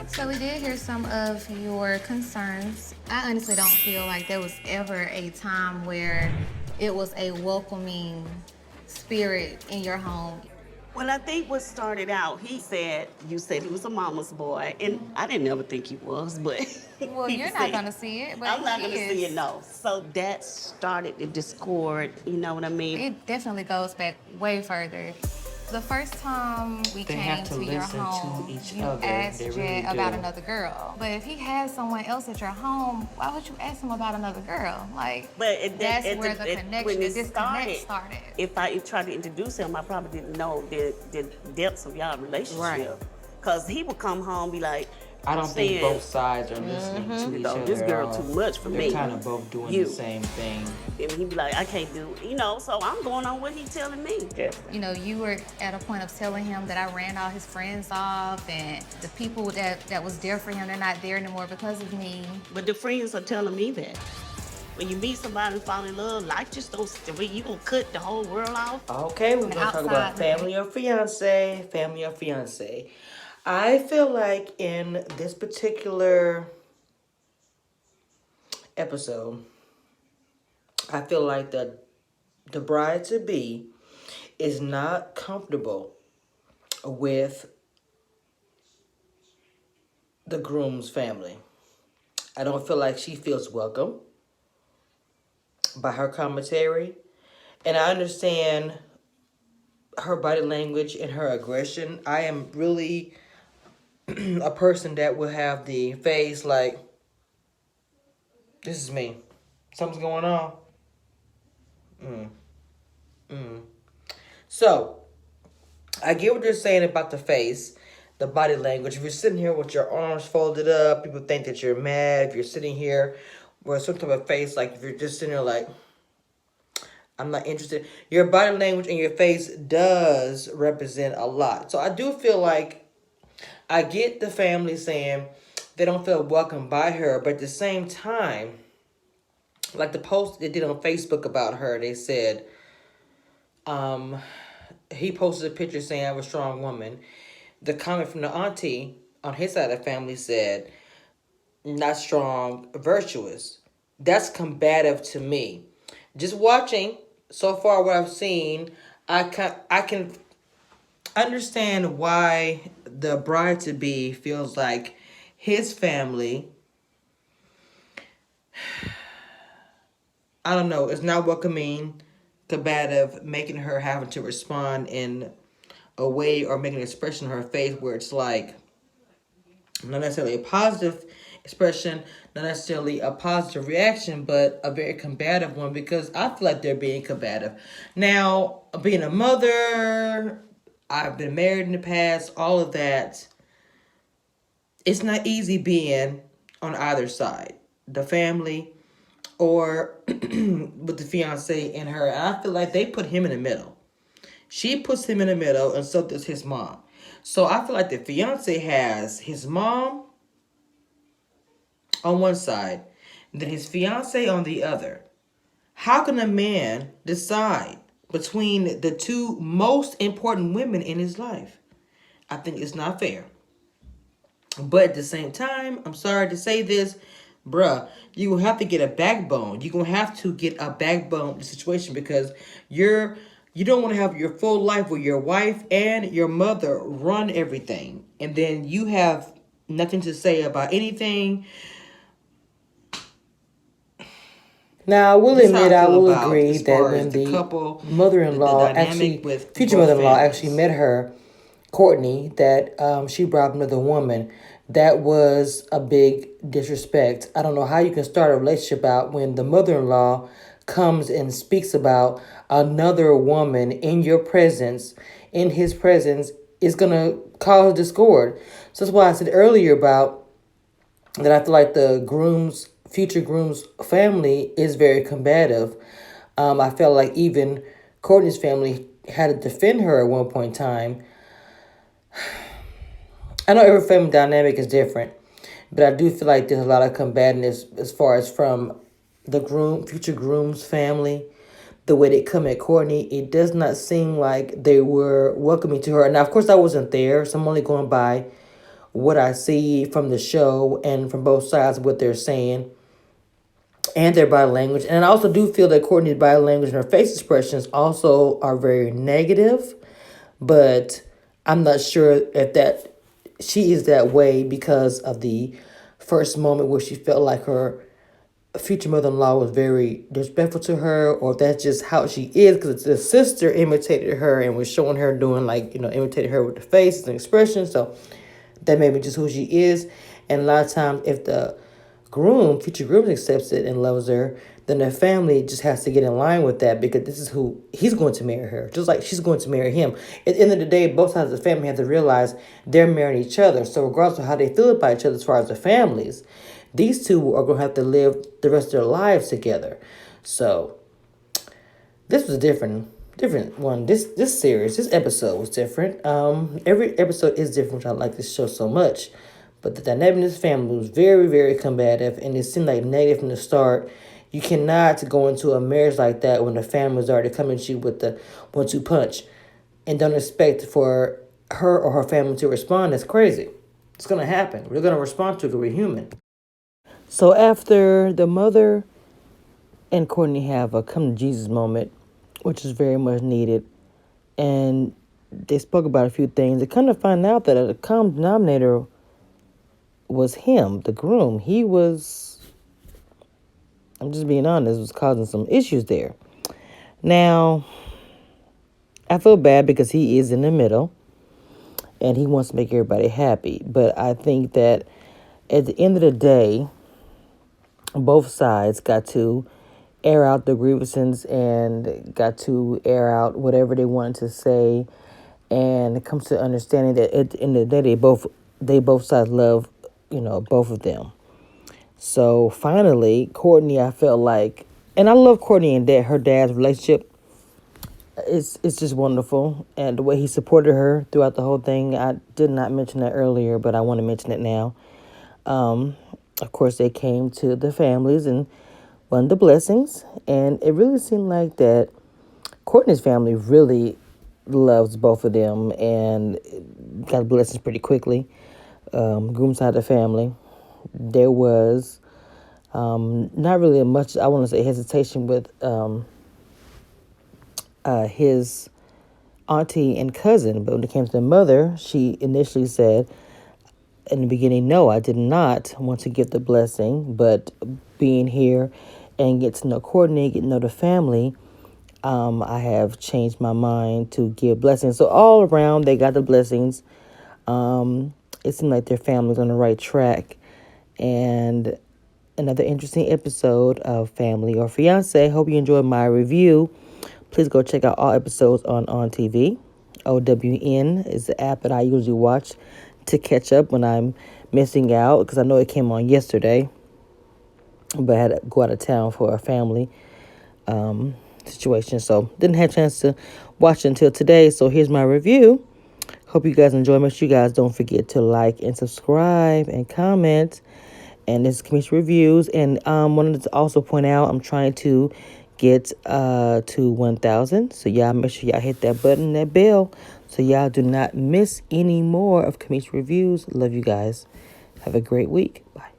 So we did hear some of your concerns. I honestly don't feel like there was ever a time where it was a welcoming spirit in your home. Well, I think what started out, you said he was a mama's boy, and I didn't ever think he was, but Well, he you're not said, gonna see it, but I'm not he gonna see it, is. no. So that started the discord, you know what I mean? It definitely goes back way further. The first time we They have came to to your listen to home, each you other. asked They really Jed about do. another girl. But if he had someone else at your home, why would you ask him about another girl? Like, But that's where the when connection, the it disconnect started, started. if I tried to introduce him, I probably didn't know the depths of y'all Right. relationship. Because he would come home be like, I don't think saying, both sides are listening to you each know, other this at girl too all. much for They're me. kind of both doing the You. same thing. And he'd be like, I can't do, so I'm going on what he's telling me. Yeah. You know, you were at a point of telling him that I ran all his friends off and the people that was there for him, they're not there anymore because of me. But the friends are telling me that. When you meet somebody and fall in love, life just don't, you gonna cut the whole world off. Okay, we're And gonna talk outside about looking. family or fiance. Family or fiance. I feel like in this particular episode, I feel like the bride to be is not comfortable with the groom's family. I don't feel like she feels welcome by her commentary. And I understand her body language and her aggression. I am really a person that will have the face like, this is me. Something's going on. Mm. Mm. So, I get what you're saying about the face, the body language. If you're sitting here with your arms folded up, people think that you're mad. If you're sitting here with some type of face, like if you're just sitting there like, I'm not interested. Your body language and your face does represent a lot. So I do feel like I get the family saying they don't feel welcome by her, but at the same time, like the post they did on Facebook about her, they said, um, he posted a picture saying I'm a strong woman. The comment from the auntie on his side of the family said, not strong, virtuous. That's combative to me. Just watching so far what I've seen, I can understand why the bride to be feels like his family, I don't know, is not welcoming, combative, making her having to respond in a way or make an expression on her face where it's like not necessarily a positive expression, not necessarily a positive reaction, but a very combative one because I feel like they're being combative. Now, being a mother, I've been married in the past, all of that. It's not easy being on either side, the family or with the fiance and her. And I feel like they put him in the middle. She puts him in the middle, and so does his mom. So I feel like the fiance has his mom on one side, and then his fiance on the other. How can a man decide between the two most important women in his life? I think it's not fair. But at the same time, I'm sorry to say this, bruh, you will have to get a backbone. You're gonna have to get a backbone in the situation because you don't want to have your full life where your wife and your mother run everything, and then you have nothing to say about anything. Now, I will This is admit, how I I feel will about agree as that far as when the the couple, the mother-in-law dynamic actually, with future both mother-in-law actually families. met her, Courtney, that she brought up another woman, that was a big disrespect. I don't know how you can start a relationship out when the mother-in-law comes and speaks about another woman in your presence, in his presence, is gonna cause discord. So that's why I said earlier about that I feel like the future groom's family is very combative. I felt like even Courtney's family had to defend her at one point in time. I know every family dynamic is different, but I do feel like there's a lot of combativeness as far as from the future groom's family. The way they come at Courtney, it does not seem like they were welcoming to her. Now, of course, I wasn't there, so I'm only going by what I see from the show and from both sides of what they're saying and their body language. And I also do feel that Cortne's body language and her face expressions also are very negative, but I'm not sure if that she is that way because of the first moment where she felt like her future mother-in-law was very disrespectful to her, or if that's just how she is because the sister imitated her and was showing her doing imitated her with the faces and expressions. So that made me just who she is. And a lot of times if the future groom accepts it and loves her, then the family just has to get in line with that because this is who he's going to marry her, just like she's going to marry him. At the end of the day, both sides of the family have to realize they're marrying each other. So regardless of how they feel about each other as far as the families, these two are going to have to live the rest of their lives together. So this was a different one. This episode was different. Every episode is different, which I like this show so much. But the dynamic in this family was very, very combative, and it seemed like negative from the start. You cannot go into a marriage like that when the family's already coming at you with the 1-2 punch and don't expect for her or her family to respond. That's crazy. It's going to happen. We're going to respond to it because we're human. So after the mother and Cortne have a come to Jesus moment, which is very much needed, and they spoke about a few things, they kind of find out that a common denominator was him, the groom. He was, I'm just being honest, was causing some issues there. Now, I feel bad because he is in the middle and he wants to make everybody happy. But I think that at the end of the day, both sides got to air out the grievances and got to air out whatever they wanted to say. And it comes to understanding that at the end of the day, they both sides love, both of them. So finally, Cortne, I felt like, and I love Cortne and her dad's relationship. It's just wonderful. And the way he supported her throughout the whole thing, I did not mention that earlier, but I want to mention it now. Of course, they came to the families and won the blessings. And it really seemed like that Cortne's family really loves both of them and got blessings pretty quickly. Groom's side of the family, there was not really much, I want to say, hesitation with his auntie and cousin. But when it came to the mother, she initially said in the beginning, no, I did not want to give the blessing, but being here and get to know Cortne, get to know the family, I have changed my mind to give blessings. So all around, they got the blessings. It seemed like their family was on the right track. And another interesting episode of Family or Fiancé. Hope you enjoyed my review. Please go check out all episodes on TV. OWN is the app that I usually watch to catch up when I'm missing out, because I know it came on yesterday, but I had to go out of town for a family situation, so didn't have a chance to watch it until today. So here's my review. Hope you guys enjoy. Make sure you guys don't forget to like and subscribe and comment. And this is Cameshia Reviews. And wanted to also point out, I'm trying to get to 1,000. So y'all make sure y'all hit that button, that bell, so y'all do not miss any more of Cameshia Reviews. Love you guys. Have a great week. Bye.